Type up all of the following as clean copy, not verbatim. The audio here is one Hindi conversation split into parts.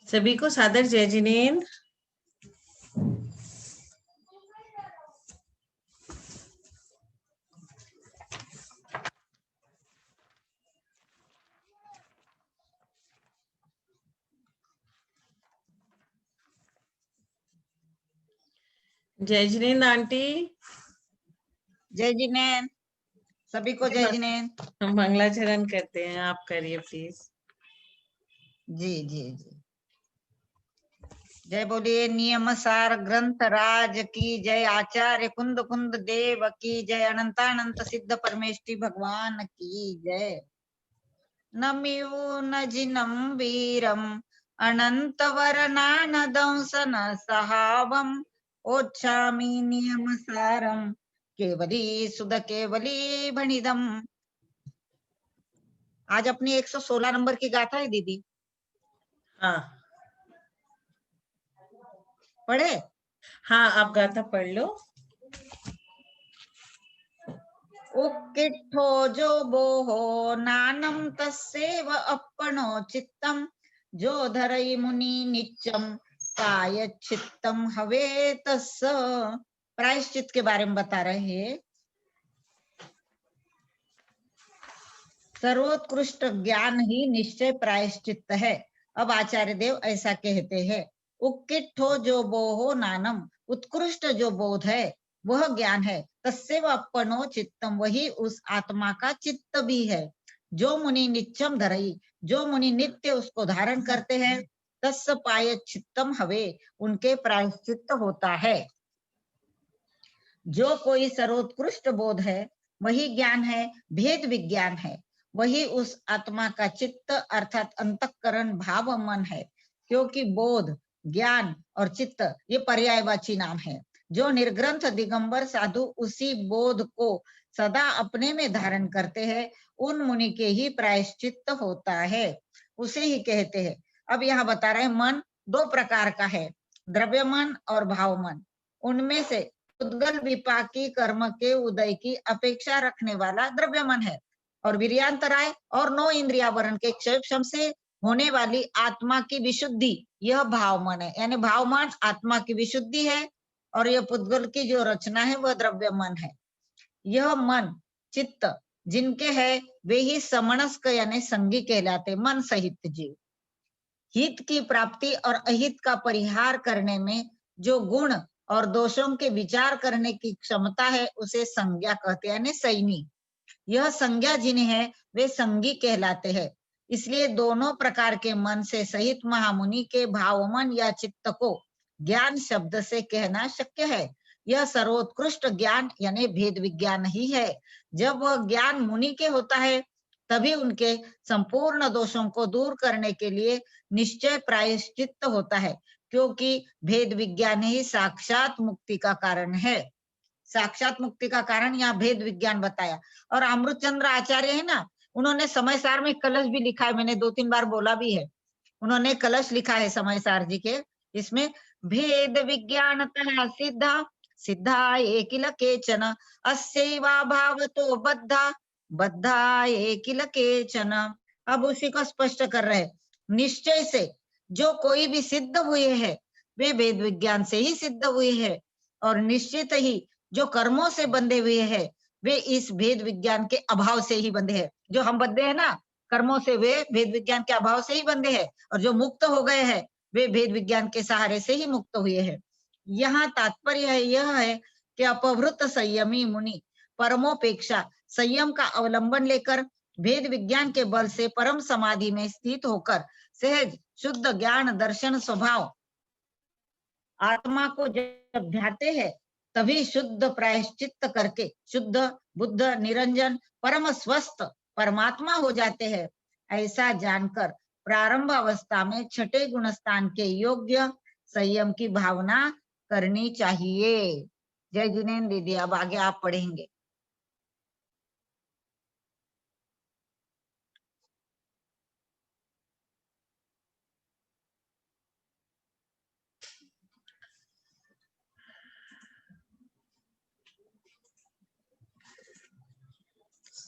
सभी को सादर जय जिनेंद्र। जय जिनेंद्र आंटी। जय जिनेंद्र, सभी को जय जिनेंद्र। हम मंगलाचरण करते हैं, आप करिए प्लीज। जी जी जी। जय बोलिए नियम सार ग्रंथ राज की जय, आचार्य कुंद कुंद देव की जय, अनंतानंत सिद्ध परमेष्टि भगवान की जय। नमिऊ न जिनम वीरम अनंत वरनान दंसन सहावम, ओच्छामि नियम सारम केवली सुध केवली भणिदम। आज अपनी 116 नंबर की गाथा है दीदी। हाँ पढ़े? हाँ, आप गाथा पढ़ लो। उक्किठ्ठो जो बोहो नानम तस्सेव अपनो चित्तम, जो धरई मुनि नित्यम काय चित्तम हवे तस्स। प्रायश्चित के बारे में बता रहे हैं। सर्वोत्कृष्ट ज्ञान ही निश्चय प्रायश्चित है। अब आचार्य देव ऐसा कहते हैं, उक्किठ्ठो जो बोहो नानम, उत्कृष्ट जो बोध है वह ज्ञान है, तस्सेव अपनो चित्तम, वही उस आत्मा का चित्त भी है। जो मुनि नित्यम धरई, जो मुनि नित्य उसको धारण करते हैं, तस्स पाय चित्तम हवे, उनके प्रायश्चित होता है। जो कोई सर्वोत्कृष्ट बोध है वही ज्ञान है, भेद विज्ञान है, वही उस आत्मा का चित्त अर्थात अंतःकरण भाव मन है। क्योंकि बोध, ज्ञान और चित्त ये पर्यायवाची नाम है। जो निर्ग्रंथ दिगंबर साधु उसी बोध को सदा अपने में धारण करते हैं, उन मुनि के ही प्रायश्चित होता है, उसे ही कहते हैं। अब यहाँ बता रहे मन दो प्रकार का है, द्रव्य मन और भाव मन। उनमें से उद्गल विपाकी कर्म के उदय की अपेक्षा रखने वाला द्रव्य मन है, और वीर्यांतराय और 9 इंद्रियावरण के क्षय से होने वाली आत्मा की विशुद्धि यह भाव मन है। यानी भाव मन आत्मा की विशुद्धि है, और यह पुद्गल की जो रचना है वह द्रव्य मन है। यह मन चित्त जिनके है वे ही समणस्क यानी संगी कहलाते, मन सहित जीव। हित की प्राप्ति और अहित का परिहार करने में जो गुण और दोषों के विचार करने की क्षमता है उसे संज्ञा कहते हैं, यानी सैनी। यह संज्ञा जिन्हें है वे संगी कहलाते हैं। इसलिए दोनों प्रकार के मन से सहित महामुनि के भाव मन या चित्त को ज्ञान शब्द से कहना शक्य है। यह सर्वोत्कृष्ट ज्ञान यानी भेद विज्ञान ही है। जब वह ज्ञान मुनि के होता है तभी उनके संपूर्ण दोषों को दूर करने के लिए निश्चय प्रायश्चित होता है, क्योंकि भेद विज्ञान ही साक्षात मुक्ति का कारण है। साक्षात मुक्ति का कारण यहाँ भेद विज्ञान बताया। और अमृतचंद्र आचार्य है ना, उन्होंने समय सार में कलश भी लिखा है, मैंने 2-3 बार बोला भी है। उन्होंने कलश लिखा है समय सार जी के, इसमें भेद विज्ञानतः सिद्धा सिद्धा एकिल केचन, अस्यैवा भावतो बद्धा बद्धा एकिल केचन। अब उसी को स्पष्ट कर रहे हैं। निश्चय से जो कोई भी सिद्ध हुए हैं वे वेद विज्ञान से ही सिद्ध हुए हैं, और निश्चित ही जो कर्मों से बंधे हुए हैं वे इस भेद विज्ञान के अभाव से ही बंधे हैं। जो हम बंधे हैं ना कर्मों से, वे भेद विज्ञान के अभाव से ही बंधे हैं, और जो मुक्त हो गए हैं वे भेद विज्ञान के सहारे से ही मुक्त हुए हैं। यहाँ तात्पर्य यह है कि अपहृत संयमी मुनि परमोपेक्षा संयम का अवलंबन लेकर भेद विज्ञान के बल से परम समाधि में स्थित होकर सहज शुद्ध ज्ञान दर्शन स्वभाव आत्मा को जब ध्याते हैं तभी शुद्ध प्रायश्चित करके शुद्ध बुद्ध निरंजन परम स्वस्थ परमात्मा हो जाते हैं। ऐसा जानकर प्रारंभ अवस्था में छठे गुणस्थान के योग्य संयम की भावना करनी चाहिए। जय जिनेन्द्र दीदी, अब आगे आप पढ़ेंगे।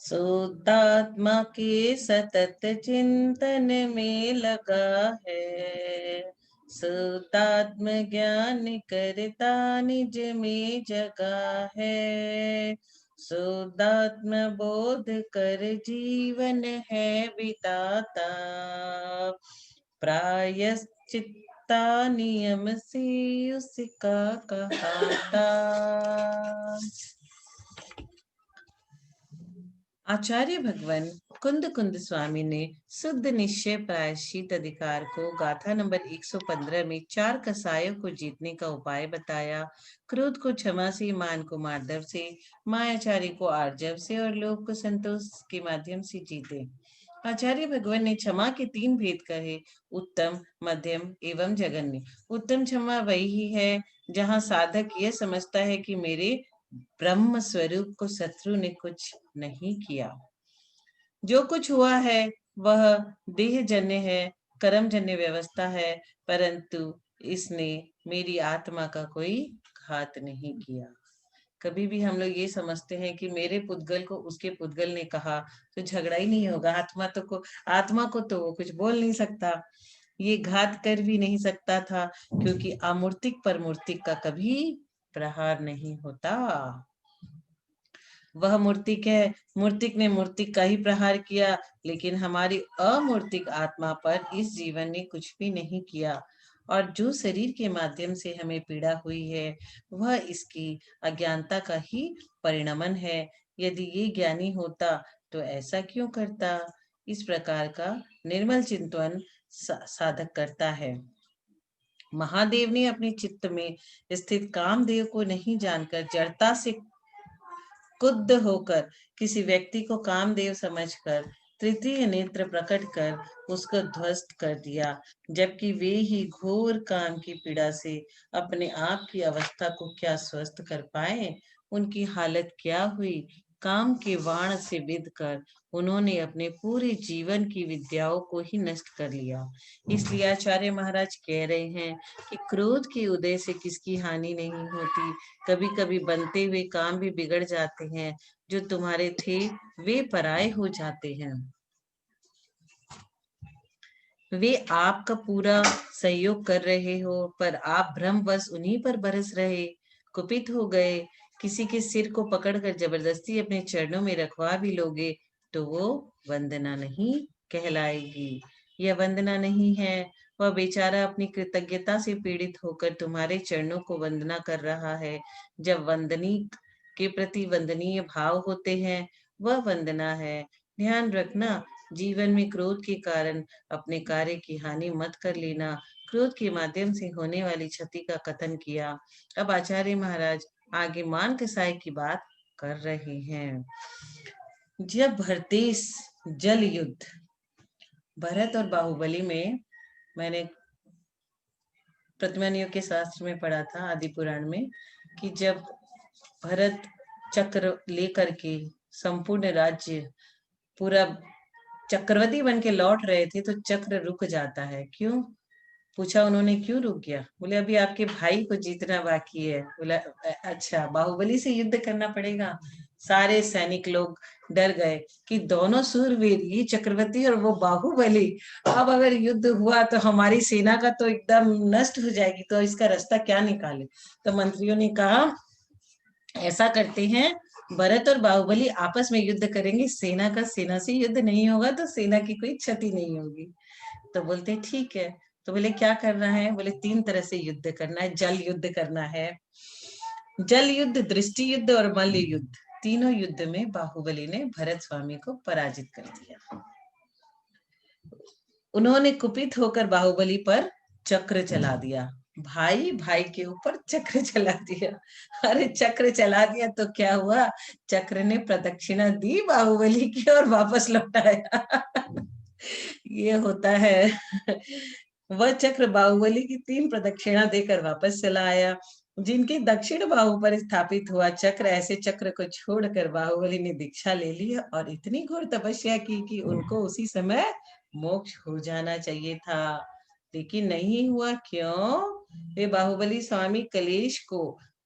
शुद्धात्मा के सतत चिंतन में लगा है, सुतात्म ज्ञान करता निज में जगा है, सुदात्म बोध कर जीवन है बिताता, प्रायश्चित्ता नियम से उसका कहाता। आचार्य भगवान कुंद कुंद स्वामी ने शुद्ध निश्चय प्रायश्चित अधिकार को गाथा नंबर 115 में 4 कसायों को जीतने का उपाय बताया। क्रोध को क्षमा से, मान को मार्दव से, मायाचारी को आर्जव से और लोभ को संतोष के माध्यम से जीते। आचार्य भगवान ने क्षमा के 3 भेद कहे, उत्तम, मध्यम एवं जघन्य। उत्तम क्षमा वही है जहाँ साधक यह समझता है कि मेरे ब्रह्म स्वरूप को शत्रु ने कुछ नहीं किया, जो कुछ हुआ है वह देहजन्य है, कर्मजन्य व्यवस्था है, परंतु इसने मेरी आत्मा का कोई घात नहीं किया। कभी भी हम लोग ये समझते हैं कि मेरे पुद्गल को उसके पुद्गल ने कहा तो झगड़ा ही नहीं होगा, आत्मा को तो वो कुछ बोल नहीं सकता, ये घात कर भी नहीं सकता था, क्योंकि अमूर्तिक पर मूर्तिक का कभी प्रहार नहीं होता। वह मूर्तिक है, मूर्तिक ने मूर्तिक का ही प्रहार किया, लेकिन हमारी अमूर्तिक आत्मा पर इस जीवन ने कुछ भी नहीं किया। और जो शरीर के माध्यम से हमें पीड़ा हुई है वह इसकी अज्ञानता का ही परिणमन है। यदि ये ज्ञानी होता तो ऐसा क्यों करता? इस प्रकार का निर्मल चिंतन साधक करता है। महादेव ने अपने चित्त में स्थित कामदेव को नहीं जानकर जड़ता से क्रुद्ध होकर किसी व्यक्ति को कामदेव समझकर तृतीय नेत्र प्रकट कर उसको ध्वस्त कर दिया, जबकि वे ही घोर काम की पीड़ा से अपने आप की अवस्था को क्या स्वस्थ कर पाए। उनकी हालत क्या हुई? काम के बाण से विद कर उन्होंने अपने पूरे जीवन की विद्याओं को ही नष्ट कर लिया। इसलिए आचार्य महाराज कह रहे हैं कि क्रोध के उदय से किसकी हानि नहीं होती, कभी कभी बनते हुए काम भी बिगड़ जाते हैं, जो तुम्हारे थे वे पराये हो जाते हैं। वे आपका पूरा सहयोग कर रहे हो पर आप भ्रमवश उन्हीं पर बरस रहे, कुपित हो गए, किसी के सिर को पकड़कर जबरदस्ती अपने चरणों में रखवा भी लोगे तो वो वंदना नहीं कहलाएगी। यह वंदना नहीं है। वह बेचारा अपनी कृतज्ञता से पीड़ित होकर तुम्हारे चरणों को वंदना कर रहा है। जब वंदनी के प्रति वंदनीय भाव होते हैं वह वंदना है। ध्यान रखना, जीवन में क्रोध के कारण अपने कार्य की हानि मत कर लेना। क्रोध के माध्यम से होने वाली क्षति का कथन किया। अब आचार्य महाराज आगे मान कसाई की बात कर रहे हैं। जब भरतेश जल युद्ध, भरत और बाहुबली में, मैंने प्रतिमानियों के शास्त्र में पढ़ा था आदि पुराण में, कि जब भरत चक्र लेकर के संपूर्ण राज्य पूरा चक्रवर्ती बन के लौट रहे थे तो चक्र रुक जाता है। क्यों? पूछा उन्होंने, क्यों रुक गया? बोले अभी आपके भाई को जीतना बाकी है। बोला अच्छा, बाहुबली से युद्ध करना पड़ेगा। सारे सैनिक लोग डर गए कि दोनों सूरवीर, ये चक्रवर्ती और वो बाहुबली, अब अगर युद्ध हुआ तो हमारी सेना का तो एकदम नष्ट हो जाएगी, तो इसका रास्ता क्या निकाले। तो मंत्रियों ने कहा ऐसा करते हैं, भरत और बाहुबली आपस में युद्ध करेंगे, सेना का सेना से युद्ध नहीं होगा तो सेना की कोई क्षति नहीं होगी। तो बोलते ठीक है। तो बोले क्या करना है? बोले 3 तरह से युद्ध करना है। जल युद्ध करना है, जल युद्ध, दृष्टि युद्ध और मल्ल युद्ध। तीनों युद्ध में बाहुबली ने भरत स्वामी को पराजित कर दिया। उन्होंने कुपित होकर बाहुबली पर चक्र चला दिया। भाई भाई के ऊपर चक्र चला दिया। अरे चक्र चला दिया तो क्या हुआ? चक्र ने प्रदक्षिणा दी बाहुबली की और वापस लौटाया। ये होता है। वह चक्र बाहुबली की 3 प्रदक्षिणा देकर वापस चला आया। जिनके दक्षिण बाहु पर स्थापित हुआ चक्र, ऐसे चक्र को छोड़कर बाहुबली ने दीक्षा ले ली और इतनी घोर तपस्या की कि उनको उसी समय मोक्ष हो जाना चाहिए था, लेकिन नहीं हुआ। क्यों? वे बाहुबली स्वामी कलेश को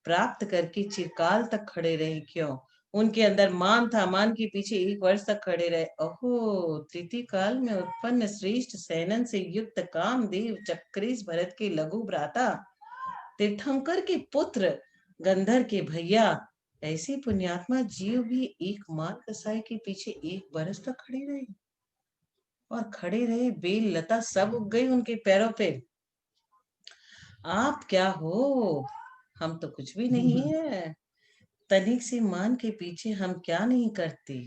प्राप्त करके चिरकाल तक खड़े रहे। क्यों? उनके अंदर मान था, मान के पीछे 1 वर्ष तक खड़े रहे। अहो, तृतीय काल में उत्पन्न श्रेष्ठ सेनन से युक्त कामदेव चक्रेश भरत के लघु भ्राता, तीर्थंकर के पुत्र, गंधर के भैया, ऐसे पुण्यात्मा जीव भी एक मान कसाई के पीछे 1 वर्ष तक खड़े रहे, और खड़े रहे, बेल लता सब उग गई उनके पैरों पे। आप क्या हो, हम तो कुछ भी नहीं है। तनिक से मान के पीछे हम क्या नहीं करते,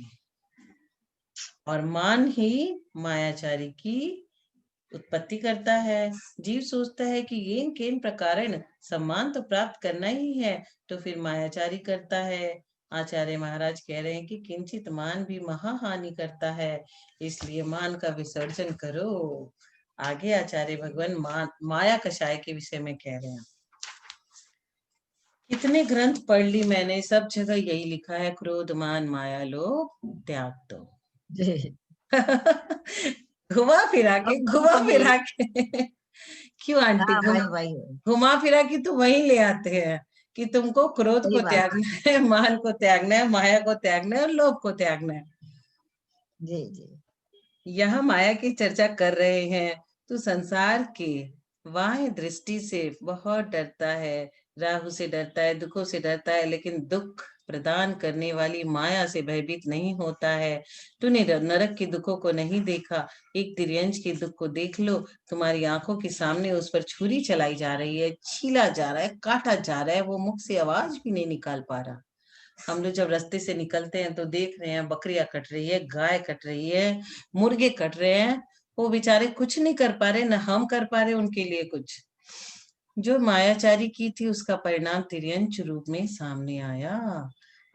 और मान ही मायाचारी की उत्पत्ति करता है। जीव सोचता है कि येन केन प्रकारेण सम्मान तो प्राप्त करना ही है, तो फिर मायाचारी करता है। आचार्य महाराज कह रहे हैं कि किंचित मान भी महाहानि करता है, इसलिए मान का विसर्जन करो। आगे आचार्य भगवान माया कषाय के विषय में कह रहे हैं। कितने ग्रंथ पढ़ ली मैंने, सब जगह यही लिखा है, क्रोध मान माया लोभ त्याग दो। जी। घुमा फिरा के, अब घुमा तो यही। फिरा के क्यों आंटी, हाँ, वही वही घुमा फिरा के तो वही ले आते हैं कि तुमको क्रोध सही को बात है। त्यागना है, मान को त्यागना है, माया को त्यागना है, और लोभ को त्यागना है। जी जी। यह माया की चर्चा कर रहे हैं तो संसार के वाह्य दृष्टि से बहुत डरता है, राहु से डरता है, दुखों से डरता है, लेकिन दुख प्रदान करने वाली माया से भयभीत नहीं होता है। तूने नरक के दुखों को नहीं देखा, एक तिर्यंच के दुख को देख लो। तुम्हारी आंखों के सामने उस पर छुरी चलाई जा रही है, छीला जा रहा है, काटा जा रहा है, वो मुख से आवाज भी नहीं निकाल पा रहा। हम लोग जब रास्ते से निकलते हैं तो देख रहे हैं, बकरियां कट रही है, गाय कट रही है, मुर्गे कट रहे हैं, वो बेचारे कुछ नहीं कर पा रहे, न हम कर पा रहे उनके लिए कुछ। जो मायाचारी की थी उसका परिणाम तिर्यंच रूप में सामने आया।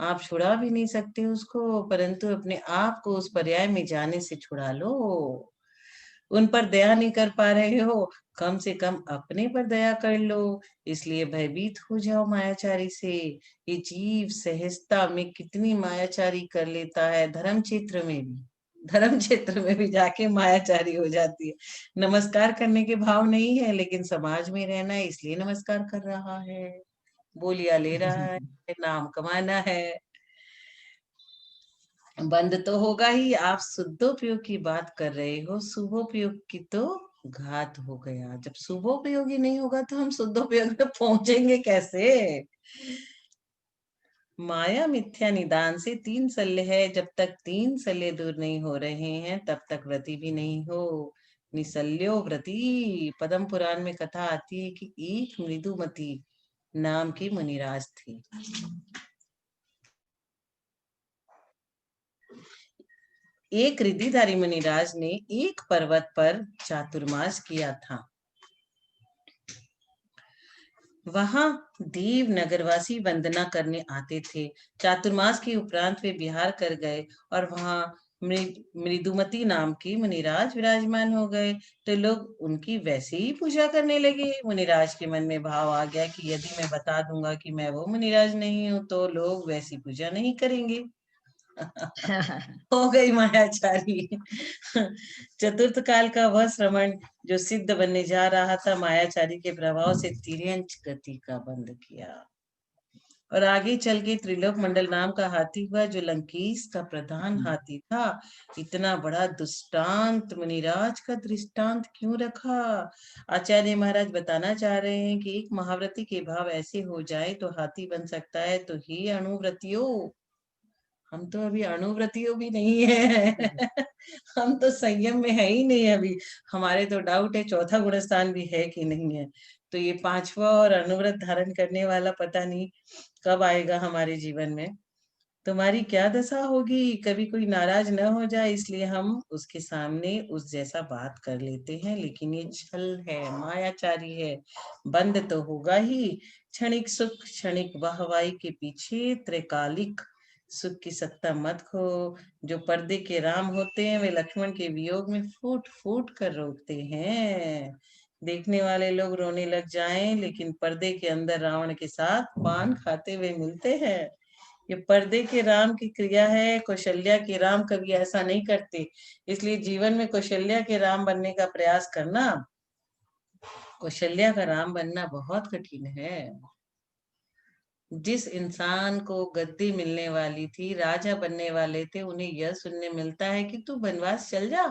आप छुड़ा भी नहीं सकते उसको, परंतु अपने आप को उस पर्याय में जाने से छुड़ा लो। उन पर दया नहीं कर पा रहे हो, कम से कम अपने पर दया कर लो। इसलिए भयभीत हो जाओ मायाचारी से। ये जीव सहजता में कितनी मायाचारी कर लेता है, धर्म क्षेत्र में भी, धर्म क्षेत्र में भी जाके मायाचारी हो जाती है। नमस्कार करने के भाव नहीं है, लेकिन समाज में रहना है इसलिए नमस्कार कर रहा है, बोलियां ले रहा है, नाम कमाना है। बंद तो होगा ही। आप शुद्धोपयोग की बात कर रहे हो, शुभोपयोग की तो घात हो गया। जब शुभोपयोगी नहीं होगा तो हम शुद्धोपयोग में पहुंचेंगे कैसे। माया मिथ्या निदान से 3 सल्ले है, जब तक 3 सल्ले दूर नहीं हो रहे हैं तब तक व्रति भी नहीं हो। निसल्यो व्रति। पद्म पुराण में कथा आती है कि एक मृदुमती नाम की मुनिराज थी। एक रिद्धिधारी मुनिराज ने एक पर्वत पर चातुर्मास किया था। वहां देव नगरवासी वंदना करने आते थे। चातुर्मास के उपरांत वे विहार कर गए और वहां मृदुमती नाम की मुनिराज विराजमान हो गए, तो लोग उनकी वैसे ही पूजा करने लगे। मुनिराज के मन में भाव आ गया कि यदि मैं बता दूंगा कि मैं वो मुनिराज नहीं हूं तो लोग वैसी पूजा नहीं करेंगे। हो गई मायाचारी। चतुर्थ काल का वह श्रवण जो सिद्ध बनने जा रहा था, मायाचारी के प्रभाव से तिर्यंच गति का बंद किया, और आगे चल के त्रिलोक मंडल नाम का हाथी हुआ जो लंकेश का प्रधान हाथी था। इतना बड़ा दुष्टांत मुनिराज का दृष्टांत क्यों रखा। आचार्य महाराज बताना चाह रहे हैं कि एक महाव्रती के भाव ऐसे हो जाए तो हाथी बन सकता है, तो हे अणुव्रतियों, हम तो अभी अणुव्रतियों भी नहीं है। हम तो संयम में है ही नहीं अभी। हमारे तो डाउट है चौथा गुणस्थान भी है कि नहीं है। तो ये पांचवा और अनुव्रत धारण करने वाला पता नहीं कब आएगा हमारे जीवन में। तुम्हारी क्या दशा होगी, कभी कोई नाराज न हो जाए इसलिए हम उसके सामने उस जैसा बात कर लेते हैं, लेकिन ये छल है, मायाचारी है, बंद तो होगा ही। क्षणिक सुख क्षणिक वाहवाही के पीछे त्रिकालिक सुख की सत्ता मत खो। जो पर्दे के राम होते हैं वे लक्ष्मण के वियोग में फूट फूट कर रोते हैं। देखने वाले लोग रोने लग जाएं, लेकिन पर्दे के अंदर रावण के साथ पान खाते हुए मिलते हैं। ये पर्दे के राम की क्रिया है, कौशल्या के राम कभी ऐसा नहीं करते। इसलिए जीवन में कौशल्या के राम बनने का प्रयास करना, कौशल्या का राम बनना बहुत कठिन है। जिस इंसान को गद्दी मिलने वाली थी, राजा बनने वाले थे, उन्हें यह सुनने मिलता है कि तू वनवास चल जा।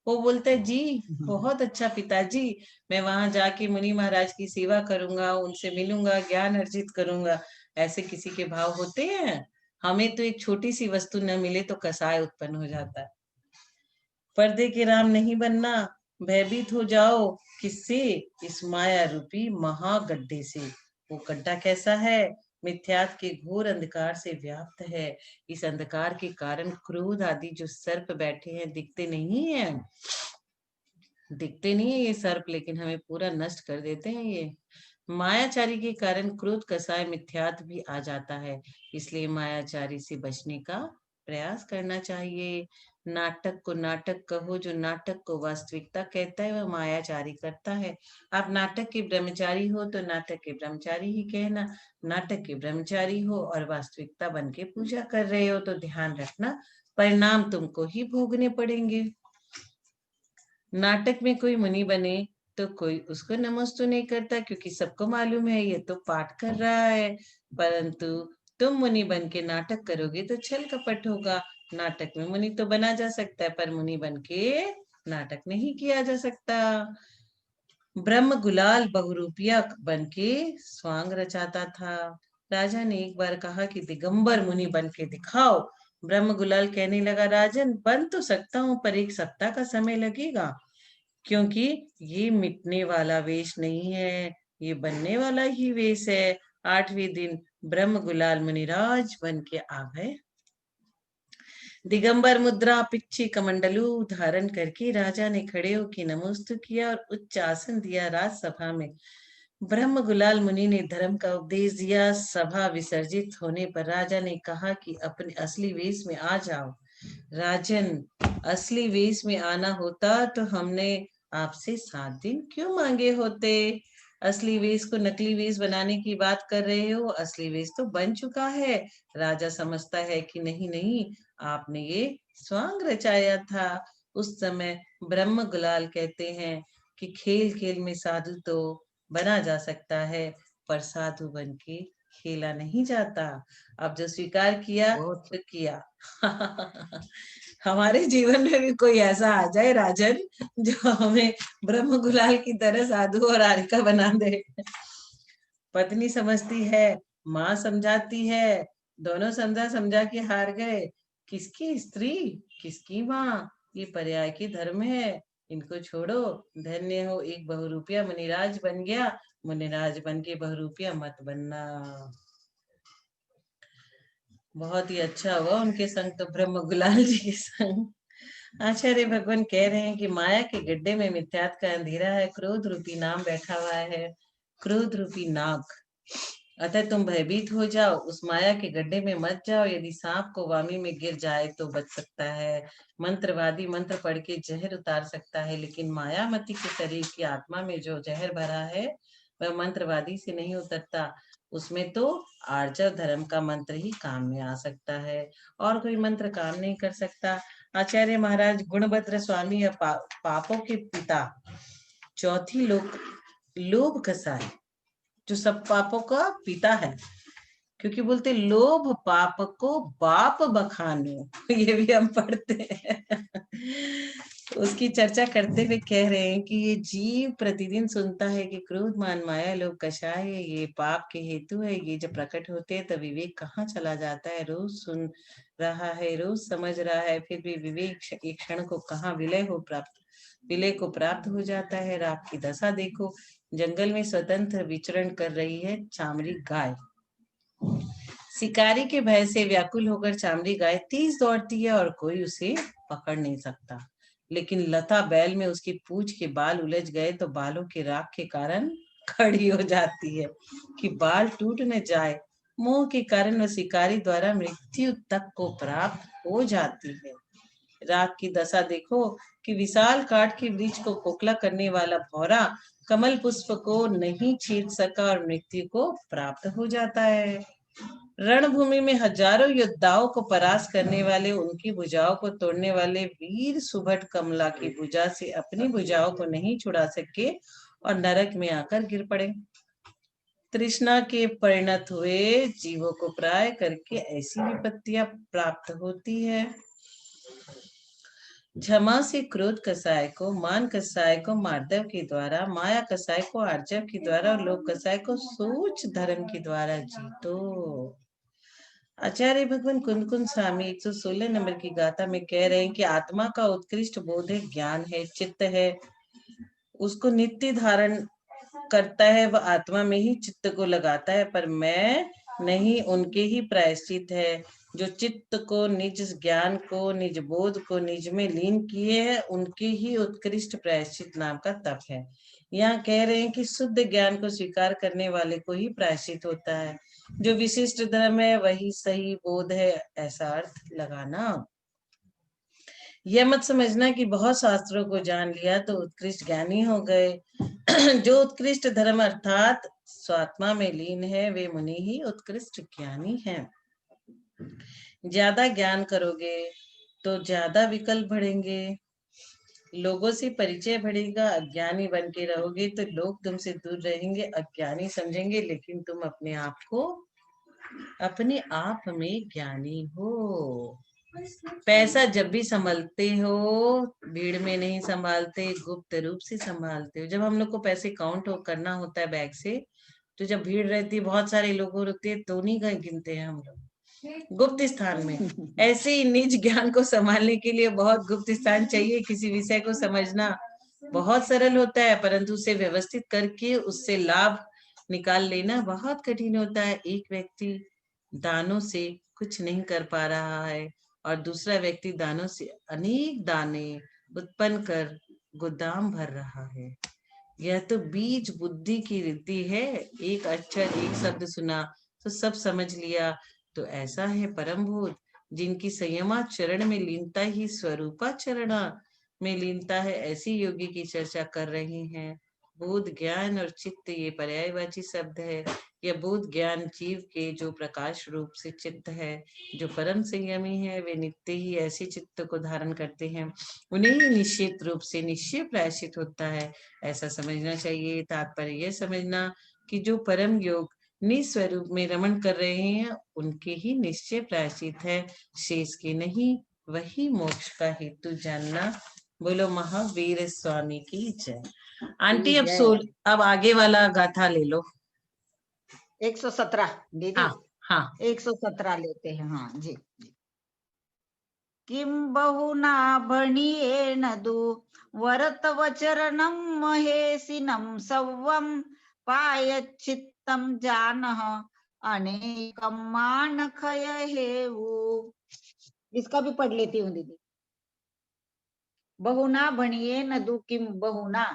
वो बोलता है जी बहुत अच्छा पिताजी, मैं वहां जाके मुनि महाराज की सेवा करूंगा, उनसे मिलूंगा, ज्ञान अर्जित करूंगा। ऐसे किसी के भाव होते हैं? हमें तो एक छोटी सी वस्तु न मिले तो कसाय उत्पन्न हो जाता है। पर्दे के राम नहीं बनना, भयभीत हो जाओ किससे? इस माया रूपी महागड्ढे से। वो गड्ढा कैसा है? मिथ्यात्व के घोर अंधकार से व्याप्त है। इस अंधकार के कारण क्रोध आदि जो सर्प बैठे हैं दिखते नहीं है, दिखते नहीं है ये सर्प, लेकिन हमें पूरा नष्ट कर देते हैं ये। मायाचारी के कारण क्रोध कसाय मिथ्यात्व भी आ जाता है, इसलिए मायाचारी से बचने का प्रयास करना चाहिए। नाटक को नाटक कहो, जो नाटक को वास्तविकता कहता है वह मायाचारी करता है। आप नाटक के ब्रह्मचारी हो तो नाटक के ब्रह्मचारी ही कहना, नाटक के ब्रह्मचारी हो और वास्तविकता बन के पूजा कर रहे हो तो ध्यान रखना परिणाम तुमको ही भोगने पड़ेंगे। नाटक में कोई मुनि बने तो कोई उसको नमस्ते नहीं करता, क्योंकि सबको मालूम है ये तो पाठ कर रहा है। परंतु तुम मुनि बन के नाटक करोगे तो छल कपट होगा। नाटक में मुनि तो बना जा सकता है, पर मुनि बन के नाटक नहीं किया जा सकता। ब्रह्म गुलाल बहुरूपिया बन के स्वांग रचाता था। राजा ने एक बार कहा कि दिगंबर मुनि बन के दिखाओ। ब्रह्म गुलाल कहने लगा, राजन बन तो सकता हूँ पर एक सप्ताह का समय लगेगा, क्योंकि ये मिटने वाला वेश नहीं है, ये बनने वाला ही वेश है। 8वें दिन ब्रह्म गुलाल मुनिराज बन के आ गए। दिगंबर मुद्रा पिच्छी कमंडलू धारण करके राजा ने खड़े होकर नमोस्तु किया और उच्च आसन दिया। राजसभा में ब्रह्म गुलाल मुनि ने धर्म का उपदेश दिया। सभा विसर्जित होने पर राजा ने कहा कि अपने असली वेश में आ जाओ। राजन, असली वेश में आना होता तो हमने आपसे 7 दिन क्यों मांगे होते? असली वेश को नकली वेश बनाने की बात कर रहे हो, असली वेश तो बन चुका है। राजा समझता है कि नहीं नहीं, आपने ये स्वांग रचाया था। उस समय ब्रह्म गुलाल कहते हैं कि खेल खेल में साधु तो बना जा सकता है, पर साधु बन के खेला नहीं जाता। अब जो स्वीकार किया बहुत तो किया। हमारे जीवन में भी कोई ऐसा आ जाए राजन, जो हमें ब्रह्म गुलाल की तरह साधु और आरिका बना दे। पत्नी समझती है, माँ समझाती है, दोनों समझा समझा के हार गए। किसकी स्त्री, किसकी माँ, ये पर्याय की धर्म है, इनको छोड़ो। धन्य हो एक बहुरूपिया मुनिराज बन गया, मुनिराज बन के बहुरूपिया मत बनना। बहुत ही अच्छा हुआ उनके संग तो, ब्रह्म गुलाल जी के संग। आचार्य भगवान कह रहे हैं कि माया के गड्ढे में मिथ्यात्व का अंधेरा है, क्रोध रूपी नाम बैठा हुआ है, क्रोध रूपी नाग। अतः तुम भयभीत हो जाओ, उस माया के गड्ढे में मत जाओ। यदि सांप को वामी में गिर जाए तो बच सकता है, मंत्रवादी मंत्र पढ़ के जहर उतार सकता है, लेकिन मायामती के शरीर की आत्मा में जो जहर भरा है वह मंत्रवादी से नहीं उतरता। उसमें तो आर्जव धर्म का मंत्र ही काम में आ सकता है, और कोई मंत्र काम नहीं कर सकता। आचार्य महाराज गुणभद्र स्वामी या पापों के पिता, चौथी लोभ कसाय, जो सब पापों का पिता है, क्योंकि बोलते लोभ पाप को बाप बखानो। ये भी हम पढ़ते हैं। उसकी चर्चा करते हुए कह रहे हैं कि ये जीव प्रतिदिन सुनता है कि क्रोध मान माया लोभ कषाय है, ये पाप के हेतु है। ये जब प्रकट होते हैं तो विवेक कहाँ चला जाता है। रोज सुन रहा है, रोज समझ रहा है, फिर भी विवेक एक क्षण को कहाँ विलय को प्राप्त हो जाता है। रात की दशा देखो, जंगल में स्वतंत्र विचरण कर रही है चामड़ी गाय। शिकारी के भय से व्याकुल होकर चामड़ी गाय तेज दौड़ती है और कोई उसे पकड़ नहीं सकता। लेकिन लता बैल में उसकी पूंछ के बाल उलझ गए तो बालों के राख के कारण खड़ी हो जाती है कि बाल टूट न जाए। मोह के कारण वह शिकारी द्वारा मृत्यु तक को प्राप्त हो जाती है। रात की दशा देखो कि विशाल काठ के वृक्ष को खोखला करने वाला भौरा कमल पुष्प को नहीं छीन सका और मृत्यु को प्राप्त हो जाता है। रणभूमि में हजारों योद्धाओं को परास्त करने वाले, उनकी भुजाओं को तोड़ने वाले वीर सुभट कमला की भुजा से अपनी भुजाओं को नहीं छुड़ा सके और नरक में आकर गिर पड़े। तृष्णा के परिणत हुए जीवों को प्राय करके ऐसी विपत्तियां प्राप्त होती है। क्षमा से क्रोध कसाय को, मान कसाय को मार्दव के द्वारा, माया कसाय को आर्जव के द्वारा और लोभ कसाय को सोच धर्म के द्वारा जीतो। आचार्य भगवान कुंद कुंद स्वामी 116 नंबर की गाथा में कह रहे हैं कि आत्मा का उत्कृष्ट बोध है, ज्ञान है, चित्त है, उसको नित्य धारण करता है, वह आत्मा में ही चित्त को लगाता है, पर मैं नहीं, उनके ही प्रायश्चित है जो चित्त को, निज ज्ञान को, निज बोध को निज में लीन किए हैं, उनके ही उत्कृष्ट प्रायश्चित नाम का तप है। यहाँ कह रहे हैं कि शुद्ध ज्ञान को स्वीकार करने वाले को ही प्रायश्चित होता है, जो विशिष्ट धर्म है वही सही बोध है, ऐसा अर्थ लगाना। यह मत समझना कि बहुत शास्त्रों को जान लिया तो उत्कृष्ट ज्ञानी हो गए। जो उत्कृष्ट धर्म अर्थात स्वात्मा में लीन है, वे मुनि ही उत्कृष्ट ज्ञानी हैं। ज्यादा ज्ञान करोगे तो ज्यादा विकल्प बढ़ेंगे, लोगों से परिचय बढ़ेगा। अज्ञानी बन के रहोगे तो लोग तुमसे दूर रहेंगे, अज्ञानी समझेंगे, लेकिन तुम अपने आप में ज्ञानी हो। पैसा जब भी संभालते हो, भीड़ में नहीं संभालते, गुप्त रूप से संभालते हो। जब हम लोग को पैसे काउंट करना होता है बैग से, तो जब भीड़ रहती है, बहुत सारे लोग होते हैं, तो नहीं गिनते हैं हम लोग गुप्त स्थान में। ऐसे ही निज ज्ञान को संभालने के लिए बहुत गुप्त स्थान चाहिए। किसी विषय को समझना बहुत सरल होता है, परंतु उसे व्यवस्थित करके उससे लाभ निकाल लेना बहुत कठिन होता है। एक व्यक्ति दानों से कुछ नहीं कर पा रहा है और दूसरा व्यक्ति दानों से अनेक दाने उत्पन्न कर गोदाम भर रहा है। यह तो बीज बुद्धि की रिद्धि है। एक अक्षर, एक शब्द सुना तो सब समझ लिया। तो ऐसा है परम भूत, जिनकी संयमाचरण में लीनता ही स्वरूपाचरण में लीनता है, ऐसी योगी की चर्चा कर रही हैं। बोध, ज्ञान और चित्त ये पर्यायवाची शब्द है। यह बोध ज्ञान जीव के जो प्रकाश रूप से चित्त है, जो परम संयमी है, वे नित्य ही ऐसे चित्त को धारण करते हैं, उन्हें ही निश्चित रूप से निश्चय प्रायश्चित होता है, ऐसा समझना चाहिए। तात्पर्य यह समझना कि जो परम योग निस्वरूप में रमण कर रहे हैं, उनके ही निश्चय प्रायश्चित है, शेष के नहीं। वही मोक्ष का हेतु जानना। बोलो महावीर स्वामी की जय। आंटी अब आगे वाला गाथा ले लो। 117 दीदी। हाँ 117 लेते हैं। हाँ जी। किं बहुना भणियेन दु वरतव चरणं महेशिनं सव्वं पायच्चित्तं जानः अनेकं मानखय हेवु। इसका भी पढ़ लेती हूँ दीदी। बहुना भणियेन दु किं बहुना,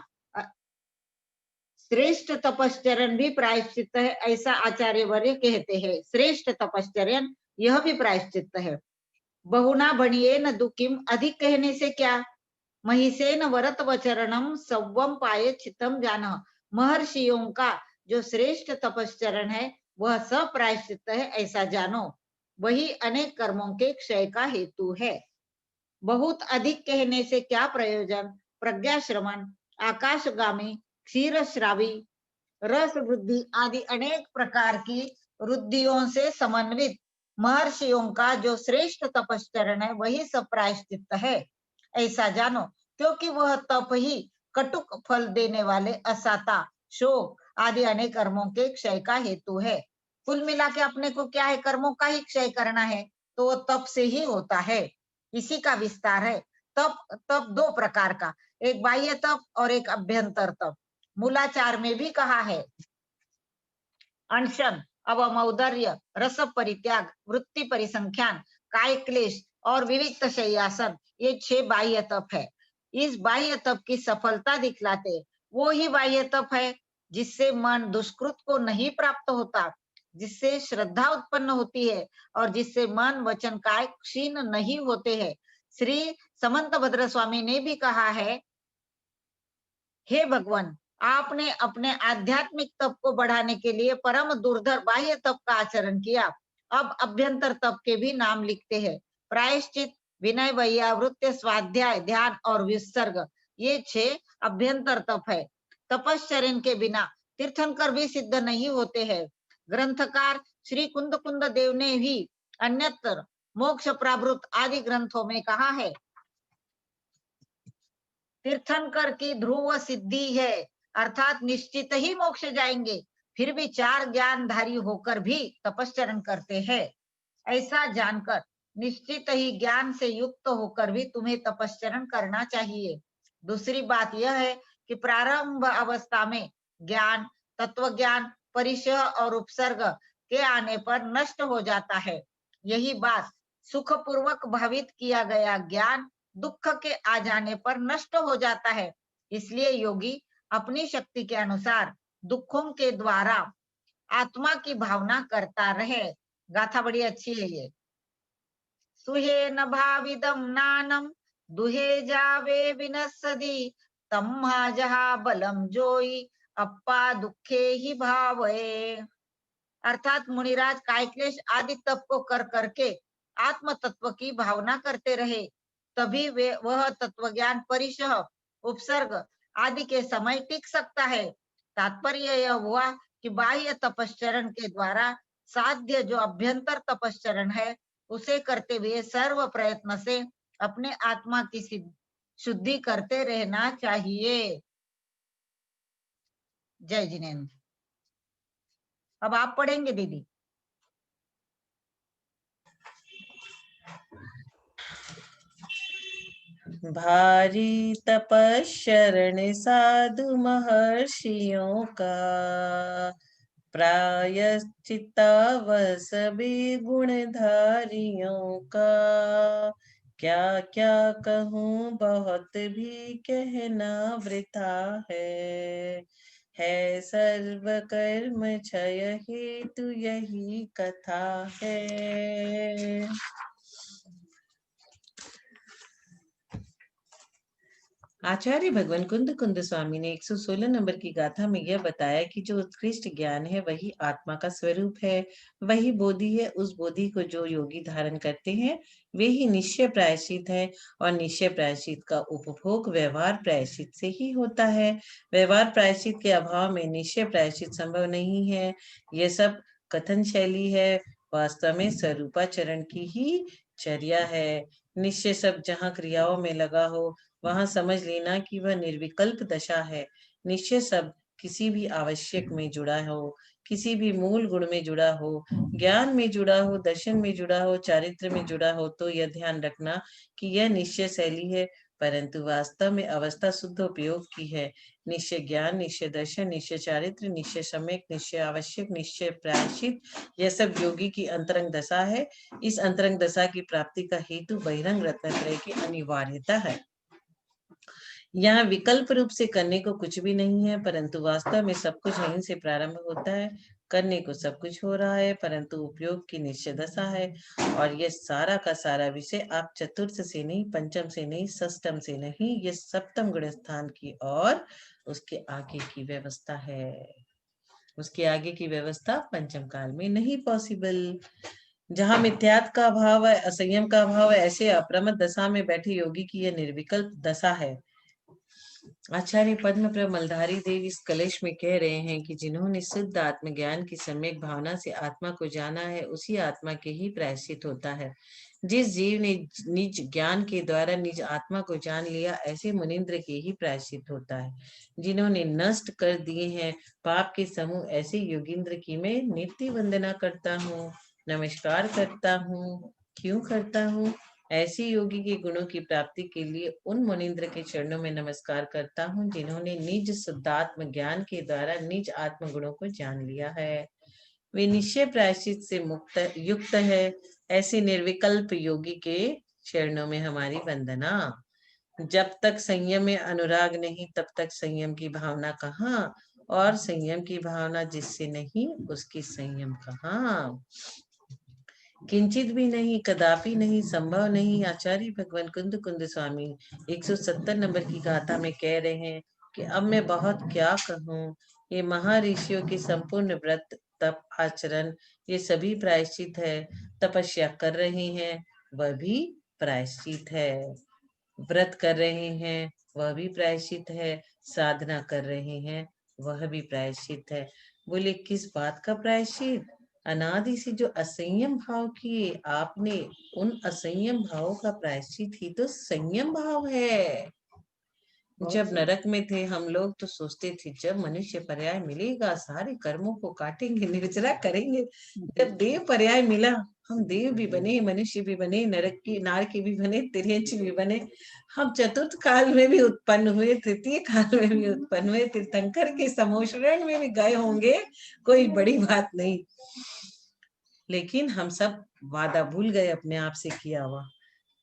श्रेष्ठ तपश्चरण भी प्रायश्चित है, ऐसा आचार्य वर्य कहते हैं। श्रेष्ठ तपश्चर्यन यह भी प्रायश्चित है। बहुना भणियेन दुखिम, अधिक कहने से क्या, महिषेन वरत वचरणम सव्वम पाये चित्तम जान, महर्षियों का जो श्रेष्ठ तपश्चरण है वह सब प्रायश्चित है, ऐसा जानो। वही अनेक कर्मों के क्षय का हेतु है। बहुत अधिक कहने से क्या प्रयोजन, प्रज्ञा श्रवण, आकाशगामी, क्षीर श्रावी, रस वृद्धि आदि अनेक प्रकार की रुद्धियों से समन्वित महर्षियों का जो श्रेष्ठ तपश्चरण है वही सब प्रायश्चित है, ऐसा जानो। क्योंकि वह तप ही कटुक फल देने वाले असाता, शोक आदि अनेक कर्मों के क्षय का हेतु है। कुल मिला के अपने को क्या है, कर्मों का ही क्षय करना है, तो वो तप से ही होता है। इसी का विस्तार है। तप दो प्रकार का, एक बाह्य तप और एक अभ्यंतर तप। मूलाचार में भी कहा है, अनशन, अवमौदर्य, रस परित्याग, वृत्ति परिसंख्यान, काय क्लेश और विविक्त शय्यासन, ये 6 बाह्य तप है। इस बाह्य तप की सफलता दिखलाते वो ही बाह्य तप है जिससे मन दुष्कृत को नहीं प्राप्त होता, जिससे श्रद्धा उत्पन्न होती है और जिससे मन वचन काय क्षीण नहीं होते हैं। श्री समंत भद्र स्वामी ने भी कहा है, हे भगवान, आपने अपने आध्यात्मिक तप को बढ़ाने के लिए परम दुर्धर बाह्य तप का आचरण किया। अब अभ्यंतर तप के भी नाम लिखते हैं। प्रायश्चित, विनय, वैयावृत्य, स्वाध्याय, ध्यान और विसर्ग, ये 6 अभ्यंतर तप है। तपश्चर्य के बिना तीर्थंकर भी सिद्ध नहीं होते हैं। ग्रंथकार श्री कुंद कुंद देव ने भी अन्यत्र मोक्ष प्रावृत आदि ग्रंथों में कहा है, तीर्थंकर की ध्रुव सिद्धि है, अर्थात निश्चित ही मोक्ष जाएंगे, फिर भी 4 ज्ञानधारी होकर भी तपस्चरण करते हैं। ऐसा जानकर निश्चित ही ज्ञान से युक्त होकर भी तुम्हें तपस्चरण करना चाहिए। दूसरी बात यह है कि प्रारंभ अवस्था में ज्ञान, तत्व ज्ञान, परिचय और उपसर्ग के आने पर नष्ट हो जाता है। यही बात सुखपूर्वक भावित किया गया ज्ञान दुख के आ जाने पर नष्ट हो जाता है। इसलिए योगी अपनी शक्ति के अनुसार दुखों के द्वारा आत्मा की भावना करता रहे। गाथा बड़ी अच्छी है ये। सुहे न भाविदम नानम दुहे जावे विनसदी तम्हा जहा बलम जोई अप्पा दुखे ही भावे। अर्थात मुनिराज कायक्लेश आदि तप को कर करके आत्म तत्व की भावना करते रहे, तभी वे वह तत्व ज्ञान परिचय उपसर्ग आदि के समय टिक सकता है। तात्पर्य यह हुआ कि बाह्य तपस्चरण के द्वारा साध्य जो अभ्यंतर तपस्चरण है, उसे करते हुए सर्व प्रयत्न से अपने आत्मा की शुद्धि करते रहना चाहिए। जय जिनेन्द्र। अब आप पढ़ेंगे दीदी। भारी तपस्चरण साधु महर्षियों का प्रायश्चितावस भी गुणधारियों का। क्या क्या कहूँ बहुत भी कहना वृथा है सर्व कर्म क्षय हेतु यही कथा है। आचार्य भगवान कुंद कुंद स्वामी ने 116 नंबर की गाथा में यह बताया कि जो उत्कृष्ट ज्ञान है वही आत्मा का स्वरूप है, वही बोधि है। उस बोधि को जो योगी धारण करते हैं वे ही निश्चय प्रायश्चित है, और निश्चय प्रायश्चित का उपभोग व्यवहार प्रायश्चित से ही होता है। व्यवहार प्रायश्चित के अभाव में निश्चय प्रायश्चित संभव नहीं है। यह सब कथन शैली है, वास्तव में स्वरूपाचरण की ही चर्या है। निश्चय सब जहाँ क्रियाओं में लगा हो वहां समझ लेना कि वह निर्विकल्प दशा है। निश्चय सब किसी भी आवश्यक में जुड़ा हो, किसी भी मूल गुण में जुड़ा हो, ज्ञान में जुड़ा हो, दर्शन में जुड़ा हो, चारित्र में जुड़ा हो, तो यह ध्यान रखना कि यह निश्चय शैली है, परंतु वास्तव में अवस्था शुद्ध उपयोग की है। निश्चय ज्ञान, निश्चय दर्शन, निश्चय चारित्र, निश्चय सम्यक, निश्चय आवश्यक, निश्चय प्रायश्चित, यह सब योगी की अंतरंग दशा है। इस अंतरंग दशा की प्राप्ति का हेतु बहिरंग रत्नत्रय की अनिवार्यता है। यहाँ विकल्प रूप से करने को कुछ भी नहीं है, परंतु वास्तव में सब कुछ यहीं से प्रारंभ होता है। करने को सब कुछ हो रहा है, परंतु उपयोग की निश्चय दशा है। और ये सारा का सारा विषय आप चतुर्थ से नहीं, पंचम से नहीं, षष्टम से नहीं, ये सप्तम गुण स्थान की और उसके आगे की व्यवस्था है। उसके आगे की व्यवस्था पंचम काल में नहीं पॉसिबल। जहाँ मिथ्यात्व का भाव है, असंयम का भाव है, ऐसे अप्रमद दशा में बैठे योगी की यह निर्विकल्प दशा है। आचार्य पद्म प्रभ मलधारी देव इस कलेश में कह रहे हैं कि जिन्होंने शुद्ध आत्मज्ञान की सम्यक भावना से आत्मा को जाना है, उसी आत्मा के ही प्रायश्चित होता है। जिस जीव ने निज ज्ञान के द्वारा निज आत्मा को जान लिया, ऐसे मुनिंद्र के ही प्रायश्चित होता है। जिन्होंने नष्ट कर दिए हैं पाप के समूह, ऐसे योगिंद्र की मैं नित्य वंदना करता हूँ, नमस्कार करता हूँ। क्यों करता हूँ? ऐसी योगी के गुणों की प्राप्ति के लिए उन मुनिंद्र के चरणों में नमस्कार करता हूँ जिन्होंने निज शुद्धात्म ज्ञान के द्वारा निज आत्म गुणों को जान लिया है। वे निश्चय प्रायश्चित से मुक्त युक्त है। ऐसे निर्विकल्प योगी के चरणों में हमारी वंदना। जब तक संयम में अनुराग नहीं, तब तक संयम की भावना कहाँ, और संयम की भावना जिससे नहीं, उसकी संयम कहाँ। किंचित भी नहीं, कदापि नहीं, संभव नहीं। आचार्य भगवान कुंद कुंद स्वामी 170 नंबर की गाथा में कह रहे हैं कि अब मैं बहुत क्या कहूँ। ये महर्षियों के संपूर्ण व्रत, तप, आचरण, ये सभी प्रायश्चित है। तपस्या कर रहे हैं, वह भी प्रायश्चित है। व्रत कर रहे हैं, वह भी प्रायश्चित है। साधना कर रहे हैं, वह भी प्रायश्चित है। बोले किस बात का प्रायश्चित? अनादि से जो असंयम भाव किए आपने, उन असंयम भावों का प्रायश्चित ही तो संयम भाव है। बहुत जब सही। नरक में थे हम लोग तो सोचते थे जब मनुष्य पर्याय मिलेगा सारे कर्मों को काटेंगे, निर्जरा करेंगे। जब देव पर्याय मिला, हम देव भी बने, मनुष्य भी बने, नरक की नार के भी बने, तिर्यंच भी बने। हम चतुर्थ काल में भी उत्पन्न हुए, तृतीय काल में भी उत्पन्न हुए, तीर्थंकर के समोशरण में भी गए होंगे, कोई बड़ी बात नहीं। लेकिन हम सब वादा भूल गए अपने आप से किया हुआ।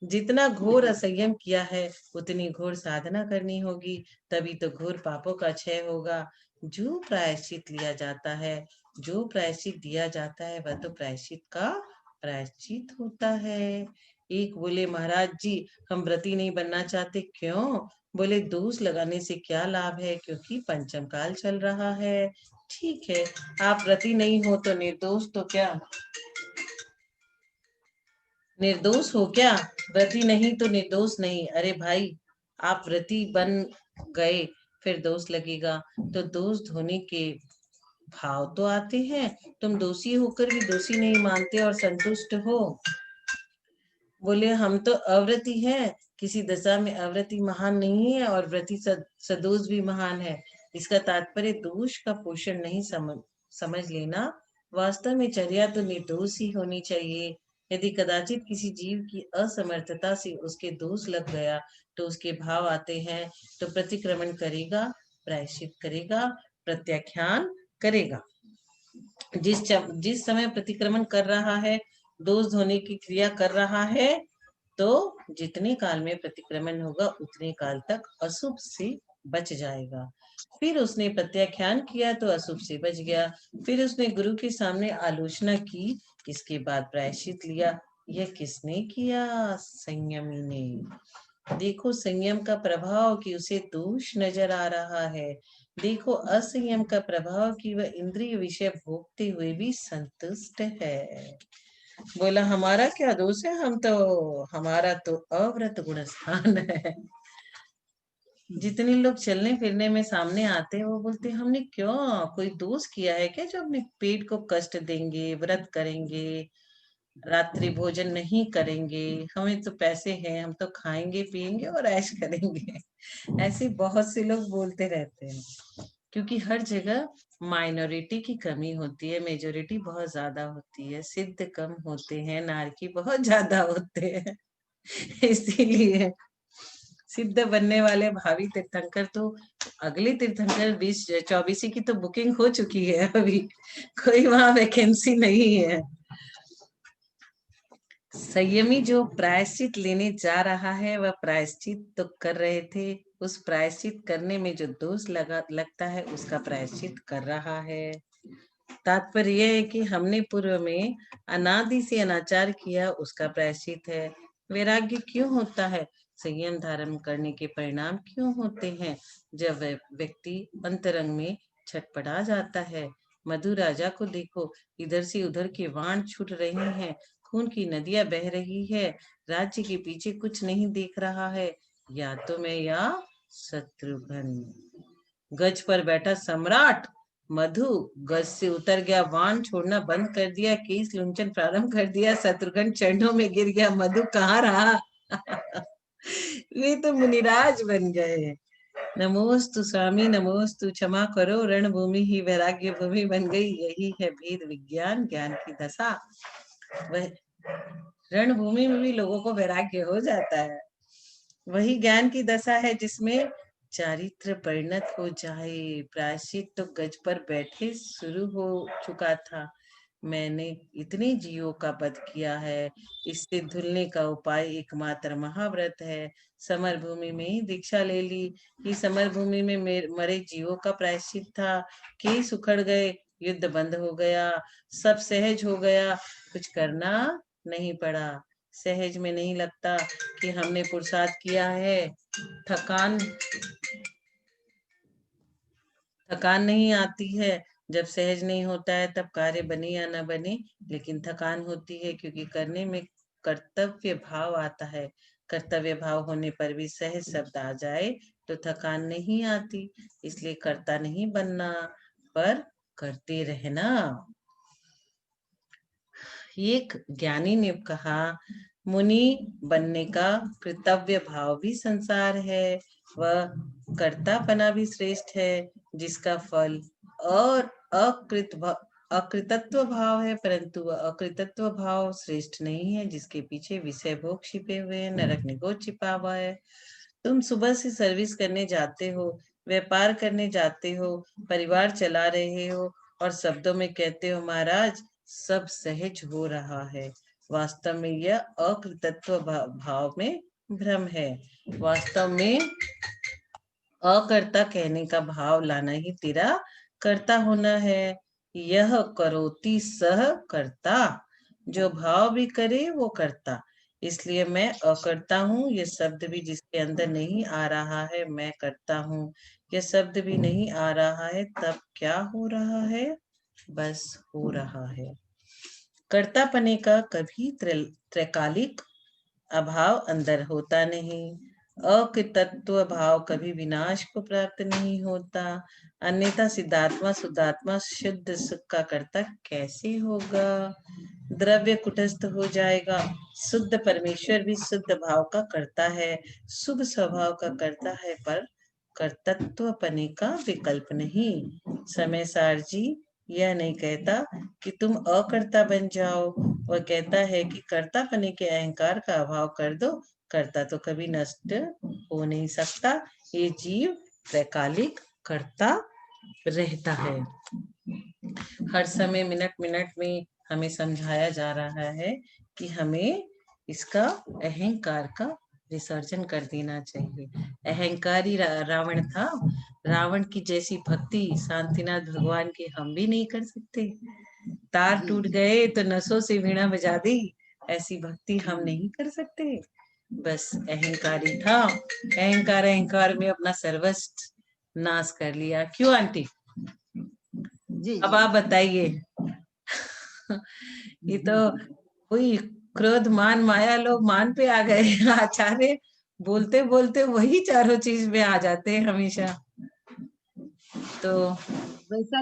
जितना घोर असंयम किया है उतनी घोर साधना करनी होगी, तभी तो घोर पापों का क्षय होगा। जो प्रायश्चित लिया जाता है, जो प्रायश्चित दिया जाता है, वह तो प्रायश्चित का प्रायश्चित होता है। एक बोले महाराज जी हम व्रती नहीं बनना चाहते, क्यों? बोले दोष लगाने से क्या लाभ है, क्योंकि पंचम काल चल रहा है। ठीक है, आप व्रती नहीं हो तो निर्दोष तो क्या, निर्दोष हो क्या? व्रती नहीं तो निर्दोष नहीं। अरे भाई, आप व्रती बन गए, फिर दोष लगेगा तो दोष धोने के भाव तो आते हैं। तुम दोषी होकर भी दोषी नहीं मानते और संतुष्ट हो। बोले हम तो अव्रती हैं, किसी दशा में अव्रती महान नहीं है और व्रती सदोष भी महान है। इसका तात्पर्य दोष का पोषण नहीं समझ लेना। वास्तव में चर्या तो निर्दोष ही होनी चाहिए। यदि कदाचित किसी जीव की असमर्थता से उसके दोष लग गया तो उसके भाव आते हैं, तो प्रतिक्रमण करेगा, प्रायश्चित करेगा, प्रत्याख्यान करेगा। जिस समय प्रतिक्रमण कर रहा है, दोष धोने की क्रिया कर रहा है, तो जितने काल में प्रतिक्रमण होगा उतने काल तक अशुभ से बच जाएगा। फिर उसने प्रत्याख्यान किया तो अशुभ से बच गया। फिर उसने गुरु के सामने आलोचना की, इसके बाद प्रायश्चित लिया। यह किसने किया? संयमी ने। देखो संयम का प्रभाव कि उसे दोष नजर आ रहा है। देखो असंयम का प्रभाव कि वह इंद्रिय विषय भोगते हुए भी संतुष्ट है। बोला हमारा क्या दोष है, हमारा तो अव्रत गुण स्थान है। जितने लोग चलने फिरने में सामने आते हैं वो बोलते हैं हमने क्यों कोई दोष किया है क्या जो अपने पेट को कष्ट देंगे, व्रत करेंगे, रात्रि भोजन नहीं करेंगे, हमें तो पैसे हैं, हम तो खाएंगे पिएंगे और ऐश करेंगे। ऐसे बहुत से लोग बोलते रहते हैं, क्योंकि हर जगह माइनॉरिटी की कमी होती है, मेजोरिटी बहुत ज्यादा होती है, सिद्ध कम होते हैं, नारकी बहुत ज्यादा होते हैं। इसीलिए सिद्ध बनने वाले भावी तीर्थंकर तो, अगले तीर्थंकर 2024 की तो बुकिंग हो चुकी है, अभी कोई वहां वैकेंसी नहीं है। संयमी जो प्रायश्चित लेने जा रहा है वह प्रायश्चित तो कर रहे थे, उस प्रायश्चित करने में जो दोष लगता है उसका प्रायश्चित कर रहा है। तात्पर्य यह है कि हमने पूर्व में अनादि से अनाचार किया, उसका प्रायश्चित है। वैराग्य क्यों होता है? संयम धारण करने के परिणाम क्यों होते हैं? जब वह व्यक्ति अंतरंग में छटपटा जाता है। मधु राजा को देखो, इधर से उधर के वाण छूट रहे हैं, खून की नदियां बह रही है, राज्य के पीछे कुछ नहीं देख रहा है, या तो मैं या शत्रुघ्न। गज पर बैठा सम्राट मधु गज से उतर गया, वाण छोड़ना बंद कर दिया, केस लुंचन प्रारंभ कर दिया, शत्रुघ्न चरणों में गिर गया, मधु कहाँ रहा? वे तो मुनिराज बन गए। नमोस्तु स्वामी नमोस्तु, क्षमा करो, रणभूमि ही वैराग्य भूमि बन गई। यही है भेद विज्ञान, ज्ञान की दशा। वह रणभूमि में भी लोगों को वैराग्य हो जाता है। वही ज्ञान की दशा है जिसमें चारित्र परिणत हो जाए। प्रायश्चित तो गज पर बैठे शुरू हो चुका था। मैंने इतने जीवों का वध किया है, इससे धुलने का उपाय एकमात्र महाव्रत है। समर भूमि में ही दीक्षा ले ली। ये समर भूमि में मरे जीवों का प्रायश्चित था। केस उखड़ गए, युद्ध बंद हो गया, सब सहज हो गया, कुछ करना नहीं पड़ा। सहज में नहीं लगता कि हमने पुरुषार्थ किया है। थकान थकान नहीं आती है। जब सहज नहीं होता है तब कार्य बने या न बने, लेकिन थकान होती है क्योंकि करने में कर्तव्य भाव आता है। कर्तव्य भाव होने पर भी सहज शब्द आ जाए तो थकान नहीं आती, इसलिए कर्ता नहीं बनना पर करते रहना। एक ज्ञानी ने कहा, मुनि बनने का कर्तव्य भाव भी संसार है, वह कर्तापना भी श्रेष्ठ है, जिसका फल और अकृतत्व भाव है, परंतु वह अकृतत्व भाव श्रेष्ठ नहीं है, जिसके पीछे विषय भोग छिपे हुए हैं, नरक निगोद छिपा हुआ है। तुम सुबह से सर्विस करने जाते हो, व्यापार करने जाते हो, परिवार चला रहे हो और शब्दों में कहते हो महाराज सब सहज हो रहा है। वास्तव में यह अकृतत्व भाव में भ्रम है। वास्तव में अकर्ता कहने का भाव लाना ही तेरा कर्ता होना है। यह करोति सह कर्ता, जो भाव भी करे वो करता। इसलिए मैं अकर्ता हूँ, ये शब्द भी जिसके अंदर नहीं आ रहा है, मैं करता हूँ, ये शब्द भी नहीं आ रहा है, तब क्या हो रहा है? बस हो रहा है। कर्तापने का कभी त्रैकालिक अभाव अंदर होता नहीं। अकृतत्व भाव कभी विनाश को प्राप्त नहीं होता, अन्यथा सिद्धात्मा शुद्धात्मा शुद्ध सुख का कर्ता कैसे होगा? द्रव्य कुटस्थ हो जाएगा। शुद्ध परमेश्वर भी शुद्ध भाव का कर्ता है, शुभ स्वभाव का कर्ता है, पर कर्तत्व पने का विकल्प नहीं। समय सार जी यह नहीं कहता कि तुम अकर्ता बन जाओ, वह कहता है कि कर्ता पने के अहंकार का अभाव कर दो, कर्ता तो कभी नष्ट हो नहीं सकता, ये जीव त्रैकालिक कर्ता रहता है। हर समय मिनट मिनट में हमें समझाया जा रहा है कि हमें इसका अहंकार का विसर्जन कर देना चाहिए। अहंकारी रावण था, रावण की जैसी भक्ति शांतिनाथ भगवान की हम भी नहीं कर सकते। तार टूट गए तो नसों से वीणा बजा दी, ऐसी भक्ति हम नहीं कर सकते। बस अहंकारी था, अहंकार में अपना सर्वस्व नाश कर लिया। क्यों आंटी? जी अब जी आप बताइए। ये तो वही क्रोध मान माया, लोग मान पे आ गए। आचार्य बोलते बोलते वही चारों चीज में आ जाते हैं हमेशा। तो वैसा